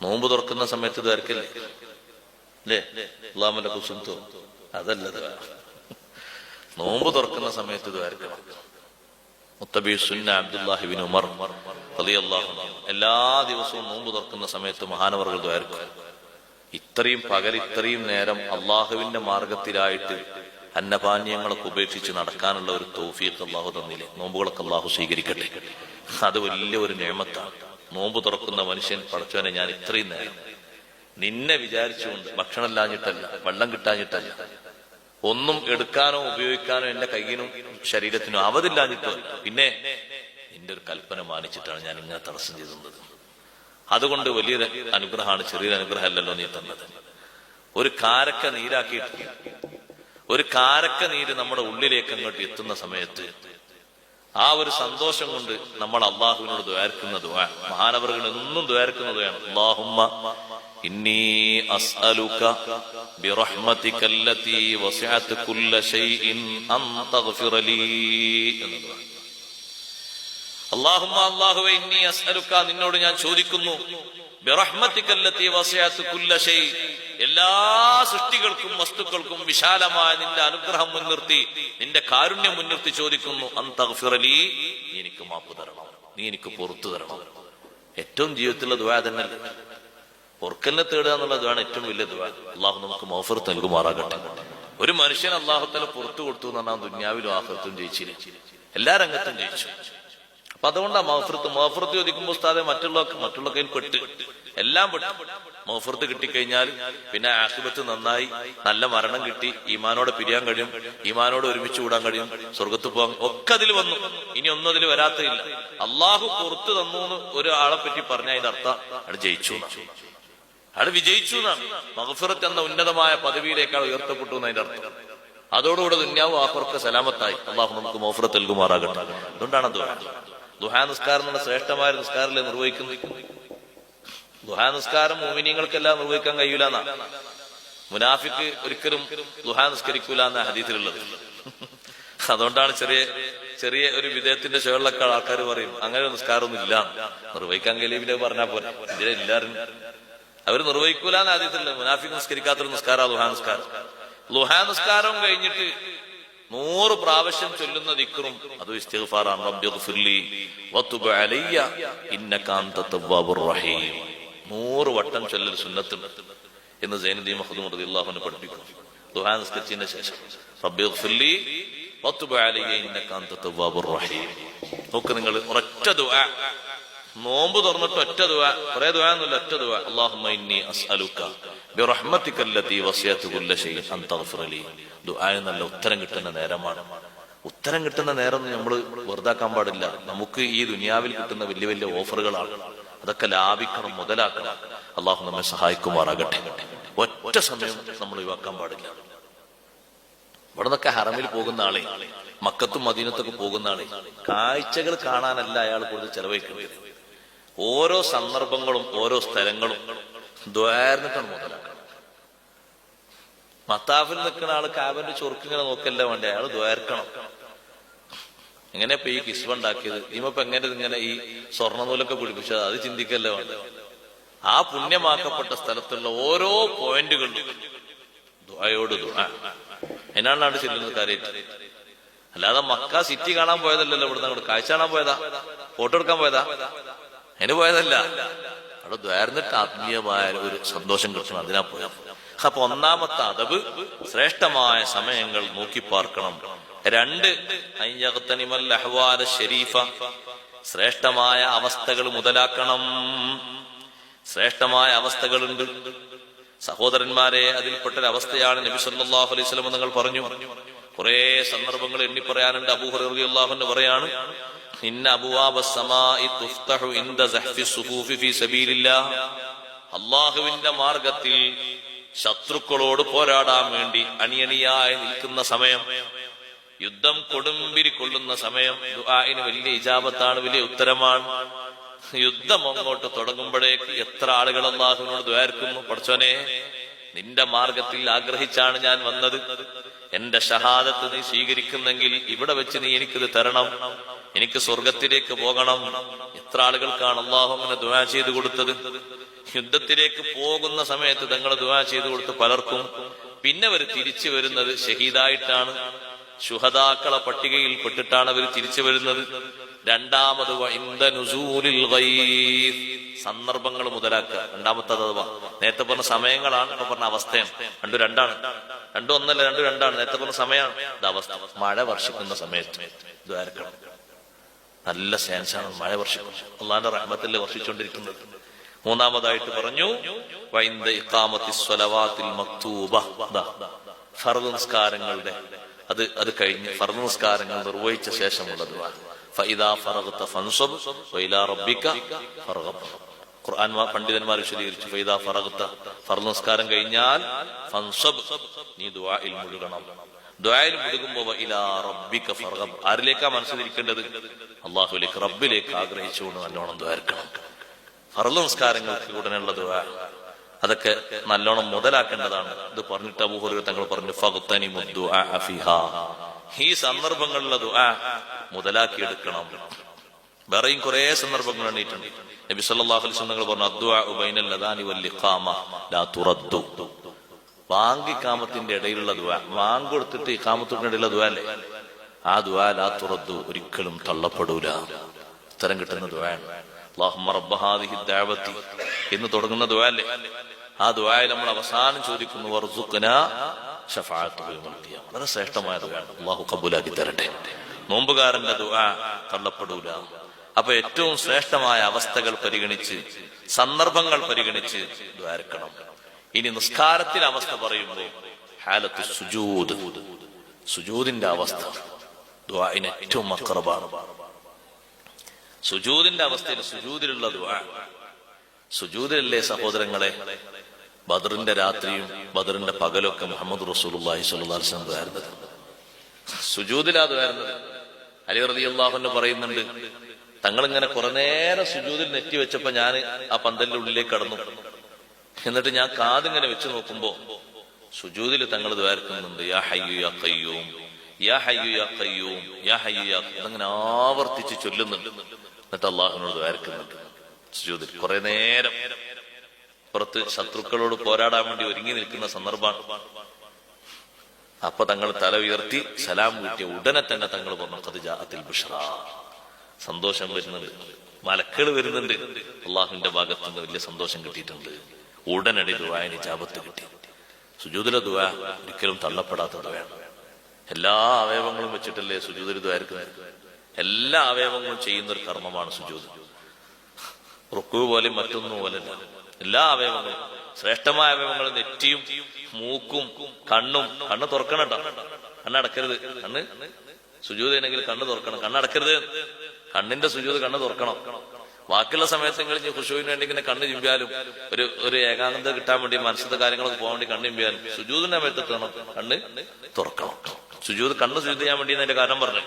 നോമ്പ് തുറക്കുന്ന സമയത്ത് ദ്വാരക്കല്ലേ അല്ലേ? അല്ലാഹുമ്മ ലക സുംതു, അതല്ലത്. നോമ്പ് തുറക്കുന്ന സമയത്ത് ദ്വാരക്കണം. മുത്തബി സുന്ന അബ്ദുല്ലാഹി ഇബ്നു ഉമർ റളിയല്ലാഹു അൻഹു എല്ലാ ദിവസവും നോമ്പ് തുറക്കുന്ന സമയത്ത് മഹാനവറുകൾ ദ്വാരക്കും. ഇത്രയും പകൽ ഇത്രയും നേരം അള്ളാഹുവിന്റെ മാർഗത്തിലായിട്ട് അന്നപാനീയങ്ങളൊക്കെ ഉപേക്ഷിച്ച് നടക്കാനുള്ള ഒരു തൗഫീഖ് അള്ളാഹു തന്നില്ലേ. നോമ്പുകളൊക്കെ അള്ളാഹു സ്വീകരിക്കട്ടെ. അത് വലിയ ഒരു നിഅമത്താണ്. നോമ്പ് തുറക്കുന്ന മനുഷ്യൻ, പടച്ചവനെ ഞാൻ ഇത്രയും നേരം നിന്നെ വിചാരിച്ചുകൊണ്ട്, ഭക്ഷണം ഇല്ലാഞ്ഞിട്ടല്ല, വെള്ളം കിട്ടാഞ്ഞിട്ടല്ല, ഒന്നും എടുക്കാനോ ഉപയോഗിക്കാനോ എന്റെ കയ്യിനും ശരീരത്തിനും അവധില്ലാഞ്ഞിട്ടല്ല, പിന്നെ നിന്റെ ഒരു കൽപ്പന മാനിച്ചിട്ടാണ് ഞാൻ ഇങ്ങനെ തടസ്സം ചെയ്തത്. അതുകൊണ്ട് വലിയൊരു അനുഗ്രഹമാണ്, ചെറിയൊരു അനുഗ്രഹമല്ലല്ലോ നീ തന്നത്. ഒരു കാരക്ക നീരാക്കിയിട്ട്, ഒരു കാരക്ക നീര് നമ്മുടെ ഉള്ളിലേക്ക് അങ്ങോട്ട് എത്തുന്ന സമയത്ത് ആ ഒരു സന്തോഷം കൊണ്ട് നമ്മൾ അള്ളാഹുവിനോട് ദ്വാരക്കുന്ന ദുആ, മഹാനവറുകൾ എന്നും ദ്വാരക്കുന്ന ദുആയാണ് അല്ലാഹുമ്മ ഇന്നി അസ്അലുക ബിറഹ്മതിക അല്ലതി വസിഅത് കുല്ല ശൈഇൻ അൻ തഗ്ഫിറ ലീ എന്നതാണ്. അല്ലാഹുമ്മ, അല്ലാഹുവേ, ഇന്നി അസ്അലുക, നിന്നോട് ഞാൻ ചോദിക്കുന്നു, ബിറഹ്മതിക അല്ലതി വസിഅത് കുല്ല ശൈ, എല്ലാ സൃഷ്ടികൾക്കും വസ്തുക്കൾക്കും വിശാലമായ നിന്റെ അനുഗ്രഹം മുൻനിർത്തി, നിന്റെ കാരുണ്യം മുൻനിർത്തി ചോദിക്കുന്നു, അൻ തഗ്ഫിറ ലീ, നീ എനിക്ക് മാപ്പ് തരണം, നീ എനിക്ക് പുറത്തു തരണം. ഏറ്റവും ജീവിതത്തിലുള്ള ദുആ തന്നെ, പൊറുക്കലിനെ തേടുക എന്നുള്ള ദുആണ് ഏറ്റവും വലിയ ദുആ. അള്ളാഹു നമുക്ക് മഗ്ഫിറത്ത് നൽകുമാറാകട്ടെ. ഒരു മനുഷ്യൻ അള്ളാഹു തആല പുറത്തു കൊടുത്തു എന്ന് പറഞ്ഞാൽ ദുനിയാവിലും ആഖിറത്തും ജയിച്ചില്ല, എല്ലാ രംഗത്തും ജയിച്ചു. അപ്പൊ അതുകൊണ്ടാ മഗ്ഫിറത്ത് ചോദിക്കുമ്പോൾ ഉസ്താദെ മറ്റുള്ള കയ്യിൽ പെട്ട് എല്ലാം പെട്ടു. മഗ്ഫിറത്ത് കിട്ടിക്കഴിഞ്ഞാൽ പിന്നെ ആഖിബത്ത് നന്നായി, നല്ല മരണം കിട്ടി, ഈമാനോടെ പിരിയാൻ കഴിയും, ഈമാനോട് ഒരുമിച്ച് കൂടാൻ കഴിയും, സ്വർഗത്ത് പോകാൻ ഒക്കെ അതിൽ വന്നു. ഇനി ഒന്നും അതിൽ വരാത്തില്ല. അള്ളാഹു പുറത്തു തന്നു എന്ന് ഒരാളെ പറ്റി പറഞ്ഞാൽ അതിന്റെ അർത്ഥം അത് ജയിച്ചു, അത് വിജയിച്ചു എന്നാണ്. മഗ്ഫിറത്ത് എന്ന ഉന്നതമായ പദവിയിലേക്കാൾ ഉയർത്തപ്പെട്ടു എന്നതിന്റെ അർത്ഥം. അതോടുകൂടെ ദുനിയാവും ആഖിറത്തും സലാമത്തായി. അള്ളാഹു നമുക്ക് മഗ്ഫിറത്ത് നൽകുമാറാകട്ടെ. അതുകൊണ്ടാണ് ദുഹാ നിസ്കാരം എന്നുള്ള ശ്രേഷ്ഠമായ നിസ്കാരല്ലേ നിർവഹിക്കുന്നു. ദുഹാ നിസ്കാരം മുഅ്മിനീങ്ങൾക്കെല്ലാം നിർവഹിക്കാൻ കഴിയൂലെന്നാ. മുനാഫിക്ക് ഒരിക്കലും ദുഹാ നിസ്കരിക്കൂല എന്ന ഹദീസിലുള്ളത്. അതുകൊണ്ടാണ് ചെറിയ ഒരു വിദേഹത്തിന്റെ ഷേളിലൊക്കെ ആൾക്കാർ പറയും അങ്ങനെ നിസ്കാരമൊന്നും ഇല്ല, നിർവഹിക്കാൻ കഴിയില്ല പറഞ്ഞാൽ പോലെ. ഇതിലെല്ലാരും അവര് നിർവഹിക്കൂല എന്ന ഹദീസിലുള്ളത്. മുനാഫിക്ക് നിസ്കരിക്കാത്തൊരു നിസ്കാരം ദുഹാ നിസ്കാരം. ദുഹാ നിസ്കാരം കഴിഞ്ഞിട്ട് 100 പ്രാവശ്യം ചൊല്ലുന്ന ദിക്റും അത് ഇസ്തിഗ്ഫാറാണ്. റബ്ബിഗ്ഫിർലി വതുബ് അലയ്യ ഇന്നക അൻത തവ്വാബുർ റഹീം. 100 വട്ടം ചൊല്ലൽ സുന്നത്തുണ്ട് എന്ന് സൈനുദ്ദീൻ മഖ്ദൂം റളിയല്ലാഹു അൻഹു പഠിപ്പിക്കുന്നു. ദുആ നിസ്കരിച്ചതിന് ശേഷം റബ്ബിഗ്ഫിർലി വതുബ് അലയ്യ ഇന്നക അൻത തവ്വാബുർ റഹീം. നോക്ക് നിങ്ങൾ, ഒരൊറ്റ ദുആ, നോമ്പ് തുറന്നിട്ട് ഒറ്റ ദുആ, കുറേ ദുആ ഒന്നുമില്ല, ഒറ്റ ദുആ. അല്ലാഹുമ്മ ഇന്നി അസ്അലുക ബിറഹ്മതിക അല്ലതി വസിഅത് കുല്ല ശൈഇൻ അൻ തഗ്ഫിറ ലീ. ദുആ നല്ല ഉത്തരം കിട്ടുന്ന നേരമാണ്. ഉത്തരം കിട്ടുന്ന നേരം നമ്മൾ വെറുതാക്കാൻ പാടില്ല. നമുക്ക് ഈ ദുനിയാവിൽ കിട്ടുന്ന വലിയ വലിയ ഓഫറുകളാണ്, അതൊക്കെ ലാഭിക്കണം, മുതലാക്കണം. അള്ളാഹു നമ്മെ സഹായിക്കുമാറാകട്ടെ. ഒറ്റ സമയം നമ്മൾ ഒഴിവാക്കാൻ പാടില്ല. ഇവിടെ നിന്നൊക്കെ ഹറമിൽ പോകുന്ന ആളെ, മക്കത്തും മദീനത്തൊക്കെ പോകുന്ന ആളെ കാഴ്ചകൾ കാണാനല്ല അയാൾ കൂടുതൽ ചെലവഴിക്കുന്നത്. ഓരോ സന്ദർഭങ്ങളും ഓരോ സ്ഥലങ്ങളും ദ്വാരന്നിട്ടാണ് മുതലാക്കണം. മത്താഫിൽ നിൽക്കുന്ന ആള് കാബന്റെ ചൊറുക്കിങ്ങനെ നോക്കല്ല വേണ്ടേ, അയാൾ ദ്വാരക്കണം. എങ്ങനെ ഇപ്പൊ ഈ കിസ്വ ഉണ്ടാക്കിയത്, ഇനിയിപ്പോ എങ്ങനെ ഇങ്ങനെ ഈ സ്വർണ്ണനൂലൊക്കെ പിടിപ്പിച്ചത്, അത് ചിന്തിക്കല്ല വേണ്ട. ആ പുണ്യമാക്കപ്പെട്ട സ്ഥലത്തുള്ള ഓരോ പോയിന്റുകളിലും ദുആയോട് ദുആ, അതിനാണ് ചെല്ലുന്നത് കാര്യമായിട്ട്. അല്ലാതെ മക്ക സിറ്റി കാണാൻ പോയതല്ലല്ലോ, ഇവിടുന്ന് അങ്ങോട്ട് കാഴ്ച കാണാൻ പോയതാ, ഫോട്ടോ എടുക്കാൻ പോയതാ, അതിന് പോയതല്ല. അവിടെ ദ്വാരന്നിട്ട് ആത്മീയമായ ഒരു സന്തോഷം കിട്ടണം, അതിനാ പോയത്. അപ്പൊ ഒന്നാമത്തെ അദബ് ശ്രേഷ്ഠമായ സമയങ്ങൾ നോക്കി പാർക്കണം. 2 അയ്യഗ്തനിമൽ അഹ്വാല ശരീഫ, ശ്രേഷ്ഠമായ അവസ്ഥകൾ മുതലാക്കണം. ശ്രേഷ്ഠമായ അവസ്ഥകളുണ്ട് സഹോദരന്മാരെ. അതിൽപ്പെട്ടൊരു അവസ്ഥയാണ് നബി സല്ലല്ലാഹു അലൈഹി വസല്ലം നിങ്ങൾ പറഞ്ഞു. കുറെ സന്ദർഭങ്ങൾ എണ്ണി പറയാനുണ്ട്. അബൂ ഹുറൈറ റളിയല്ലാഹു അൻഹു പറയാണ്, ഇന്ന അബ്വാബസ് സമാഇ തുഫ്തഹു ഇൻദ സഹ്ഫി സുഫൂഫി ഫീ സബീലില്ലാഹ്. അല്ലാഹുവിന്റെ മാർഗത്തിൽ ശത്രുക്കളോട് പോരാടാൻ വേണ്ടി അണിയണിയായി നിൽക്കുന്ന സമയം, യുദ്ധം കൊടുമ്പിരി കൊള്ളുന്ന സമയം, ദുആഇന് വലിയ ഇജാബത്താണ്, വലിയ ഉത്തരമാണ്. യുദ്ധം അങ്ങോട്ട് തുടങ്ങുമ്പോഴേക്ക് എത്ര ആളുകൾ അല്ലാഹുവിനോട് ദുആർക്കുന്നു, പടച്ചോനെ നിന്റെ മാർഗത്തിൽ ആഗ്രഹിച്ചാണ് ഞാൻ വന്നത്, എന്റെ ഷഹാദത്ത് നീ സ്വീകരിക്കുന്നെങ്കിൽ ഇവിടെ വെച്ച് നീ എനിക്കിത് തരണം, എനിക്ക് സ്വർഗത്തിലേക്ക് പോകണം. എത്ര ആളുകൾക്കാണ് അല്ലാഹു അങ്ങനെ ദുആ ചെയ്തു കൊടുത്തത്. യുദ്ധത്തിലേക്ക് പോകുന്ന സമയത്ത് തങ്ങൾ ദുആ ചെയ്തു കൊടുത്ത് പലർക്കും പിന്നെ അവർ തിരിച്ചു വരുന്നത് ഷഹീദായിട്ടാണ്, ശുഹദാക്കളെ പട്ടികയിൽ പെട്ടിട്ടാണ് അവർ തിരിച്ചു വരുന്നത്. രണ്ടാമത് സന്ദർഭങ്ങൾ മുതലാക്കുക. രണ്ടാമത്തെ അഥവാ നേരത്തെ പറഞ്ഞ സമയങ്ങളാണ്, ഇപ്പൊ പറഞ്ഞ അവസ്ഥയാണ്. രണ്ടാണ്, ഒന്നല്ല, രണ്ടാണ്. നേരത്തെ പറഞ്ഞ സമയമാണ്, ഇത് അവസ്ഥ. മഴ വർഷിക്കുന്ന സമയത്ത് ദ്വാരക്കണം. നല്ല ചാൻസാണ് മഴ വർഷിക്കും. അള്ളാന്റെ റഹ്മത്തിൽ വർഷിച്ചുകൊണ്ടിരിക്കുന്നത്. മൂന്നാമതായിട്ട് പറഞ്ഞു ഫർദ് നിസ്കാരങ്ങളുടെ അത് കഴിഞ്ഞ് ഫർദ് നിസ്കാരങ്ങൾ നിർവഹിച്ച ശേഷമുള്ള ദുആ. ഫഇദാ ഫറഗ്ത ഫൻസബ് വഇലാ റബ്ബിക ഫർഗബ്. ഖുർആൻ പണ്ഡിതന്മാർ വിശദീകരിച്ചു, ഫഇദാ ഫറഗ്ത ഫർദ് നിസ്കാരം കഴിഞ്ഞാൽ ഫൻസബ്, നീ ദുആയിൽ മുഴുകണം. ദുആയിൽ മുഴുകുമ്പോൾ വഇലാ റബ്ബിക ഫർഗബ്, ആരിലേക്കാ മനസ്സിലിരിക്കേണ്ടത്? അല്ലാഹുവിലേക്ക്, റബ്ബിലേക്ക് ആഗ്രഹിച്ചുകൊണ്ട് നല്ലോണം ദുആർക്കണം. ഫർദ് നിസ്കാരങ്ങൾക്ക് ഉടനെയുള്ള ദുആ അതൊക്കെ നല്ലോണം മുതലാക്കേണ്ടതാണ്. ഇത് പറഞ്ഞിട്ട് അബൂ ഹുറൈറ തങ്ങൾ പറഞ്ഞു, ഫഗ്തനിമു ദുആ ഫിഹാ, ഈ സന്ദർഭങ്ങളിലുള്ള ദുആ മുതലാക്കിയെടുക്കണം. വേറെയും കുറെ സന്ദർഭങ്ങൾ എണ്ണിയിട്ടുണ്ട്. നബി സല്ലല്ലാഹു അലൈഹി വസല്ലം പറഞ്ഞു, അദ്ദുആ ബൈനൽ അദാനി വൽ ഇഖാമ ലാ തുറദ്ദു. വാങ്ക് ഇഖാമത്തിന്റെ ഇടയിലുള്ള ദുആ, വാങ്ക് കൊടുത്തിട്ട് ഇഖാമത്തിന്റെ ഇടയിലുള്ള ദുആ അല്ലേ, ആ ദുആ ലാ തുറദ്ദു, ഒരിക്കലും തള്ളപ്പെടൂല. ഉത്തരം കിട്ടുന്ന ദുആയാണ്. അല്ലാഹുമ്മ റബ്ബ ഹാദിഹി ദഅവതി എന്ന് തുടങ്ങുന്ന ദുആ അല്ലേ, ആ ദുആയിൽ നമ്മൾ അവസാനം ചോദിക്കുന്നു വർസുഖ്നാ ശഫാഅത്തുഹു യൗമൽ ഖിയാമ. വളരെ ശ്രേഷ്ഠമായ ദുആയാണ്. അല്ലാഹു കബൂലാക്കി തരട്ടെ. നോമ്പുകാരന്റെ ദുആ തള്ളപ്പെടൂല. അപ്പൊ ഏറ്റവും ശ്രേഷ്ഠമായ അവസ്ഥകൾ പരിഗണിച്ച്, സന്ദർഭങ്ങൾ പരിഗണിച്ച് ദ്വാരക്കണം. ഇനി നിസ്കാരത്തിന്റെ അവസ്ഥ പറയുമ്പോൾ ഹാലത്തു സുജൂദ്, സുജൂദിന്റെ അവസ്ഥ ദുആഇന് ഏറ്റവും അഖറബാണ്. സുജൂദിന്റെ അവസ്ഥയിൽ, സുജൂദിലുള്ള ദുആ, സുജൂദിലല്ലേ സഹോദരങ്ങളെ ബദറിന്റെ രാത്രിയും ബദറിന്റെ പകലൊക്കെ മുഹമ്മദ് റസൂലുള്ളാഹി സ്വല്ലല്ലാഹു അലൈഹി വസല്ലം ദുആയിരുന്നത്. സുജൂദിലാ ദുആയിരുന്നത്. അലി റളിയല്ലാഹു അൻഹു പറയുന്നുണ്ട്, തങ്ങളിങ്ങനെ കുറെ നേരം സുജൂദിൽ നെറ്റി വെച്ചപ്പോ ഞാൻ ആ പന്തലിന്റെ ഉള്ളിലേക്ക് കടന്നു. എന്നിട്ട് ഞാൻ കാതിങ്ങനെ വെച്ച് നോക്കുമ്പോ സുജൂദിൽ തങ്ങൾ ദുആർക്കുന്നുണ്ട്, യാ ഹയ്യു യാ ഖയ്യൂം, യാ ഹയ്യു യാ ഖയ്യൂം, യാ ഹയ്യു യാ, അതങ്ങനെ ആവർത്തിച്ച് ചൊല്ലുന്നുണ്ട്. എന്നിട്ട് അള്ളാഹുവിനോട് ദുആർക്കുന്നുണ്ട് സുജൂദിൽ കുറെ നേരം. പുറത്ത് ശത്രുക്കളോട് പോരാടാൻ വേണ്ടി ഒരുങ്ങി നിൽക്കുന്ന സന്ദർഭമാണ്. അപ്പൊ തങ്ങൾ തല ഉയർത്തി സലാം കൂട്ടിയ ഉടനെ തന്നെ തങ്ങൾ പറഞ്ഞു, ഖദ് ജാഅത്തിൽ ബുശ്റാ, സന്തോഷം വരുന്നുണ്ട്, മലക്കുകൾ വരുന്നുണ്ട്, അള്ളാഹുവിന്റെ ഭാഗത്ത് നിന്ന് വലിയ സന്തോഷം കിട്ടിയിട്ടുണ്ട്. ഉടനടി ദുആഇന് ഇജാബത്ത് കിട്ടി. സുജൂദിലെ ദുആ ഒരിക്കലും തള്ളപ്പെടാത്ത ദുആയാണ്. എല്ലാ അവയവങ്ങളും വെച്ചിട്ടല്ലേ സുജൂദിൽ ദുആർക്കുന്നത്. എല്ലാ അവയവങ്ങളും ചെയ്യുന്ന ഒരു കർമ്മമാണ് സുജൂദ്. റുക്കൂ പോലെയും മറ്റൊന്നും പോലെയല്ല. എല്ലാ അവയവങ്ങളും, ശ്രേഷ്ഠമായ അവയവങ്ങൾ നെറ്റിയും മൂക്കും കണ്ണും. കണ്ണ് തുറക്കണം കേട്ടോ, കണ്ണടക്കരുത്. കണ്ണ് സുജൂദ് ചെയ്യണമെങ്കിൽ കണ്ണ് തുറക്കണം, കണ്ണടക്കരുത്. കണ്ണിന്റെ സുജൂദ് കണ്ണ് തുറക്കണം. ബാക്കിയുള്ള സമയത്തെങ്കിലും ഖുശൂഇന് വേണ്ടി ഇങ്ങനെ കണ്ണ് ചിമ്പിയാലും ഒരു ഏകാന്തത കിട്ടാൻ വേണ്ടി മനസ്സിലത്തെ കാര്യങ്ങളൊക്കെ പോകാൻ വേണ്ടി കണ്ണ് ചിമ്പിയാലും സുജൂദിന്റെ സമയത്തെത്തണം കണ്ണ് തുറക്കണം. സുജൂദ് കണ്ണ് സുജൂദ് ചെയ്യാൻ വേണ്ടി അതിന്റെ കാരണം പറഞ്ഞു,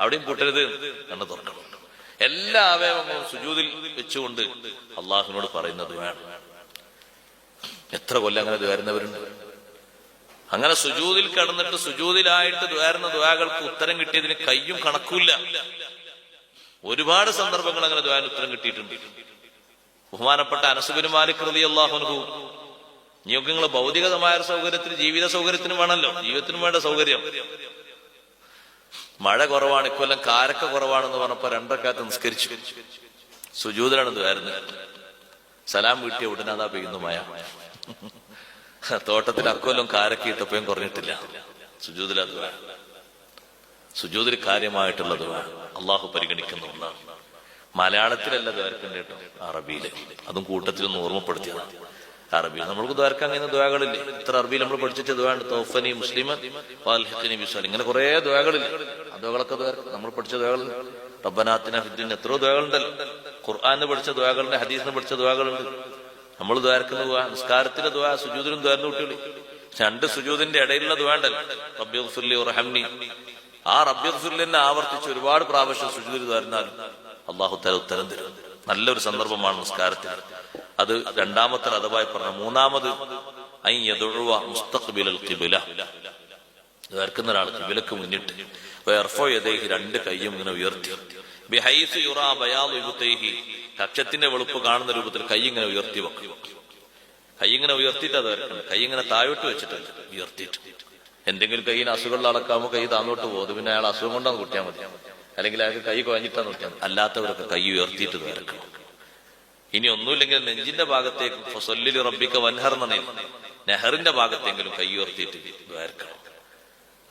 അവിടെയും കൂട്ടരുത്, കണ്ണ് തുറക്കണം. എല്ലാ അവയവങ്ങളും സുജൂദിൽ വെച്ചുകൊണ്ട് അള്ളാഹുവിനോട് പറയുന്നത് വേണം. എത്ര കൊല്ലം അങ്ങനെ ദ്വാരുന്നവരുണ്ട്. അങ്ങനെ സുജൂദിൽ കിടന്നിട്ട് സുജൂദിലായിട്ട് ദ്വാരുന്ന ദ്വാകൾക്ക് ഉത്തരം കിട്ടിയതിന് കയ്യും കണക്കൂല്ല. ഒരുപാട് സന്ദർഭങ്ങൾ അങ്ങനെ ദ്വാന് ഉത്തരം കിട്ടിയിട്ടുണ്ട്. ബഹുമാനപ്പെട്ട അനസ് ബിൻ മാലിക് റളിയല്ലാഹു അൻഹു, നിയോഗങ്ങൾ ഭൗതികമായ സൗകര്യത്തിന്, ജീവിത സൗകര്യത്തിനും വേണമല്ലോ, ജീവിതത്തിനും വേണ്ട സൗകര്യം. മഴ കുറവാണ്, ഇക്കൊല്ലം കാരക്ക കുറവാണെന്ന് പറഞ്ഞപ്പോ 2 റക്അത്ത് നിസ്കരിച്ചു. സുജൂദിലാണ് ദ്വാരുന്നത്. സലാം വീട്ടിയ ഉടനെ അതാ പെയ്യുന്നു മഴ. തോട്ടത്തിൽ അക്കൊല്ലം കാരക്ക ഇട്ടപ്പോഴും കുറഞ്ഞിട്ടില്ല. സുജൂദിലാ ദ്വാ. സുജൂദിൽ കാര്യമായിട്ടുള്ള ദ്വാ അള്ളാഹു പരിഗണിക്കുന്ന ഒന്നാണ്. മലയാളത്തിലല്ല ദ്വാരക്കണ്ട കേട്ടോ, അറബിയില്. അതും കൂട്ടത്തിലൊന്ന് ഓർമ്മപ്പെടുത്തിയതാണ്. അറബിയിൽ നമ്മൾക്ക് ദ്വാരക്കാൻ കഴിയുന്ന ദ്വാകളില്ലേ? ഇത്ര അറബിയിൽ നമ്മൾ പഠിച്ചിട്ട് ദ്വാണ്ട് തൗഫനി മുസ്ലിമൻ വാൽഹിഖ്നി ബിസ്സാലിഹീൻ, ഇങ്ങനെ കുറെ ദ്വാകളില്ലേ? ആ ദ്വാകളൊക്കെ നമ്മൾ പഠിച്ച ദ്വാകൾ. റബ്ബനാത്തിന ഫിദ്ദുനിയ, എത്രയോ ദ്വാകളുണ്ടല്ലോ. ഖുർആനിന് പഠിച്ച ദ്വാകളുണ്ട്, ഹദീസിന് പഠിച്ച ദ്വാകളുണ്ട്. നമ്മൾ ദ്വാരക്കുന്ന ദ്വാ, നിസ്കാരത്തിന്റെ ദ്വാ, സുജൂദിലും ദ്വാരന്ന് കുട്ടികളി. 2 സുജൂദിന്റെ ഇടയിലുള്ള ദ്വാ ഉണ്ടല്ലോ, റബ്ബിഗ്ഫിർലി വർഹംനി. ആ റബ്ബിഗ്ഫിർലിനെ ആവർത്തിച്ച് ഒരുപാട് പ്രാവശ്യം സുജൂദിൽ ദ്വാരുന്നാലും അള്ളാഹു തആല ഉത്തരം തരും. നല്ലൊരു സന്ദർഭമാണ് നിസ്കാരത്തിൽ. അത് രണ്ടാമത്തെ അഥവായി പറഞ്ഞു. മൂന്നാമത് അൻ യദുഅ മുസ്തഖ്ബിലൽ ഖിബ്ല, ദ്വാരക്കുന്ന ഒരാൾ ഖിബ്ലക്ക് മുന്നിട്ട് വയർഫഉ യദൈഹി, 2 കൈയും ഇങ്ങനെ ഉയർത്തി, ബിഹൈസു യുറാ ബയാദു ഇബ്തൈഹി, കക്ഷത്തിന്റെ വെളുപ്പ് കാണുന്ന രൂപത്തിൽ കൈ ഇങ്ങനെ ഉയർത്തി വെക്കും. കൈ ഇങ്ങനെ ഉയർത്തിയിട്ട് അത് വരക്കണം. കൈ ഇങ്ങനെ താഴോട്ട് വെച്ചിട്ടല്ല, ഉയർത്തിയിട്ട്. എന്തെങ്കിലും കൈയിന് അസുഖമുള്ള ആളൊക്കാകുമ്പോൾ കൈ താന്നോട്ട് പോകും. പിന്നെ അയാൾ അസുഖം കൊണ്ടാന്ന് കുട്ടിയാൽ മതി, അല്ലെങ്കിൽ അയാൾക്ക് കൈ കുഴഞ്ഞിട്ടാന്ന് കുട്ടിയാൽ മതി. അല്ലാത്തവരൊക്കെ കൈ ഉയർത്തിയിട്ട് വരക്കണം. ഇനി ഒന്നുമില്ലെങ്കിൽ നെഞ്ചിന്റെ ഭാഗത്തേക്ക് ഫസല്ലി റബ്ബിക വൻഹർ എന്ന നെഹറിന്റെ ഭാഗത്തെങ്കിലും കൈ ഉയർത്തിയിട്ട് ദ്വാരക്കണം.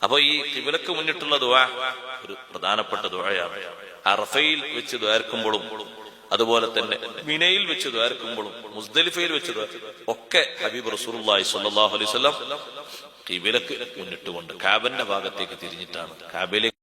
അപ്പൊ ഈ ഖിബ്ലക്ക് മുന്നിട്ടുള്ള ദുആ ഒരു പ്രധാനപ്പെട്ട ദുആയാണ്. അറഫയിൽ വെച്ച് ദ്വാരക്കുമ്പോഴും അതുപോലെ തന്നെ മിനയിൽ വെച്ച് ദ്വാരക്കുമ്പോഴും മുസ്ദലിഫയിൽ വെച്ച് ഒക്കെ ഹബീബ് റസൂലുള്ളാഹി സ്വല്ലല്ലാഹു അലൈഹി വസല്ലം ഖിബ്ലക്ക് മുന്നിട്ടുകൊണ്ട് കഅബന്റെ ഭാഗത്തേക്ക് തിരിഞ്ഞിട്ടാണ് കഅബയിലേക്ക്